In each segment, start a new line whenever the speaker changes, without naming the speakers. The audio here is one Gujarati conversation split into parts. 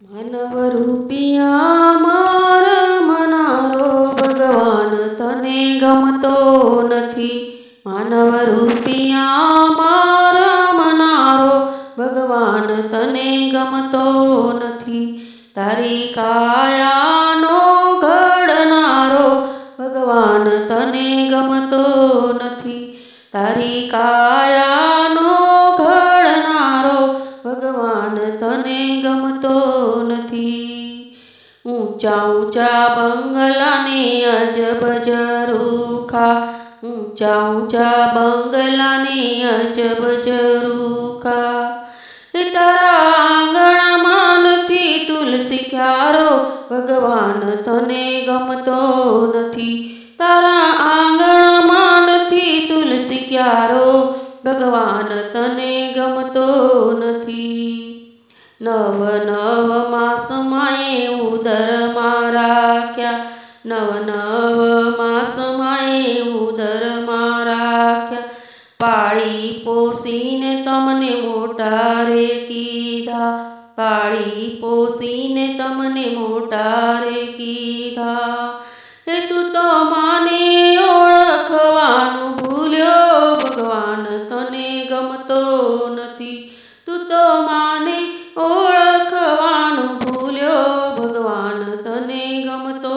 માનવ રૂપિયા માર મનારો ભગવાન તને ગમતો નથી. માનવ રૂપિયા માર મનારો ભગવાન તને ગમતો નથી. તારી કાયાનો ઘડનારો ભગવાન તને ગમતો નથી. તારી કાયાનો ઘડનારો ભગવાન તને ગમતો નથી. ઊંચા ઊંચા બંગલાને અજબ ઝરૂખા, ઊંચા ઊંચા બંગલાને અજબ ઝરૂખા. તારા આંગણામાં નથી તુલસી ક્યારો ભગવાન તને ગમતો નથી. તારા આંગણામાં નથી તુલસી ક્યારો ભગવાન તને ગમતો નથી. નવ નવ માસમાં ઉદરમાં રાખ્યા, નવ નવ માસમાં ઉદરમાં રાખ્યા. પાળી પોસીને તમને મોટા રે કીધા, પાળી પોસીને તમને મોટા રે કીધા. તું તો માને ઓળખવાનું ભૂલ્યો ભગવાન તને ગમતો નથી. તું તો માને ઓળખવાનું ભૂલ્યો ભગવાન તને ગમતો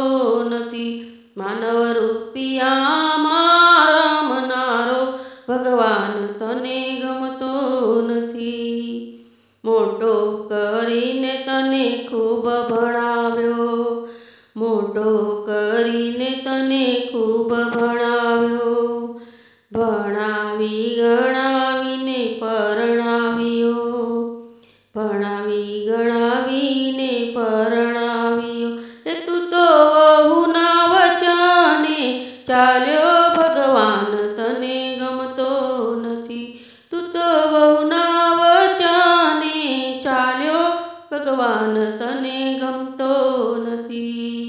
નથી. માનવ રૂપિયા માર મનારો ભગવાન તને ગમતો નથી. મોટો કરીને તને ખૂબ ભણાવ્યો, મોટો કરીને તને ખૂબ ભણાવ્યો. ભણાવી ગણાવીને પરણાવ્યો, ભણાવી ગણાવીને પરણાવ્યો. તું તો વહુના વચને ચાલ્યો ભગવાન તને ગમતો નથી. તું તો વહુના વચને ચાલ્યો ભગવાન તને ગમતો નથી.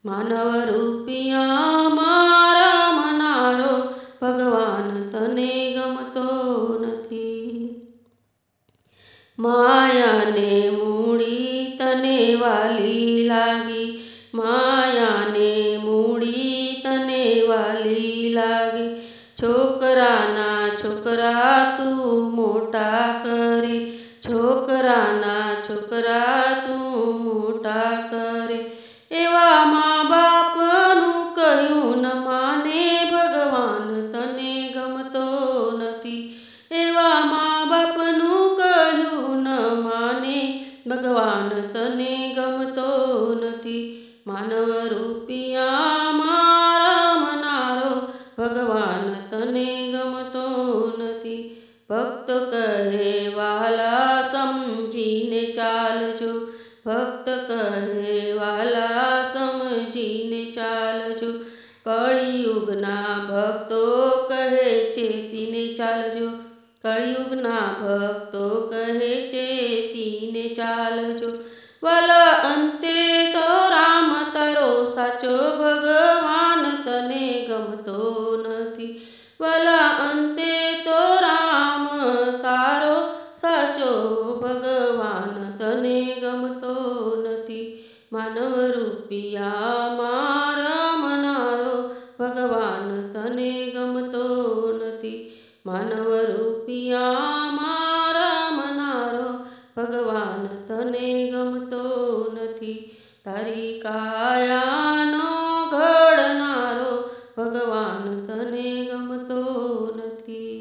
માનવ રૂપિયા મારા મનારો ભગવાન તને ગમતો નથી. માયાને મૂડી તને વાલી લાગી, માયાને મૂડી તને વાલી લાગી. છોકરાના છોકરા તું મોટા કરે, છોકરાના છોકરા તું મોટા કરે. એવા મા બાપનું કહ્યું ન માને ભગવાન તને ગમતો નથી. એવા મા બાપનું કહ્યું ન માને ભગવાન તને ગમતો નથી. માનવ રૂપિયા મારા મનારો ભગવાન તને ગમતો નથી. ભક્ત કહે વાલા સમજીને ચાલજો, ભક્ત કહે વાલા સમજીને ચાલજો. કળિયુગના ભક્તો કહે ચેતીને ચાલજો, કળિયુગના ભક્તો કહે ચેતીને ચાલજો. વાલા અંતે તો રામ તારો સાચો ભગવાન તને ગમતો નથી. વાલા અંતે તો રામ તારો સાચો ભગવાન તને ગમતો નથી. માનવ રૂપિયા મારા મનારો ભગવાન તને ગમતો નથી. માનવ રૂપિયા મારા મનારો ભગવાન તને ગમતો નથી. તારી કાયાનો ઘડનારો ભગવાન તને ગમતો નથી.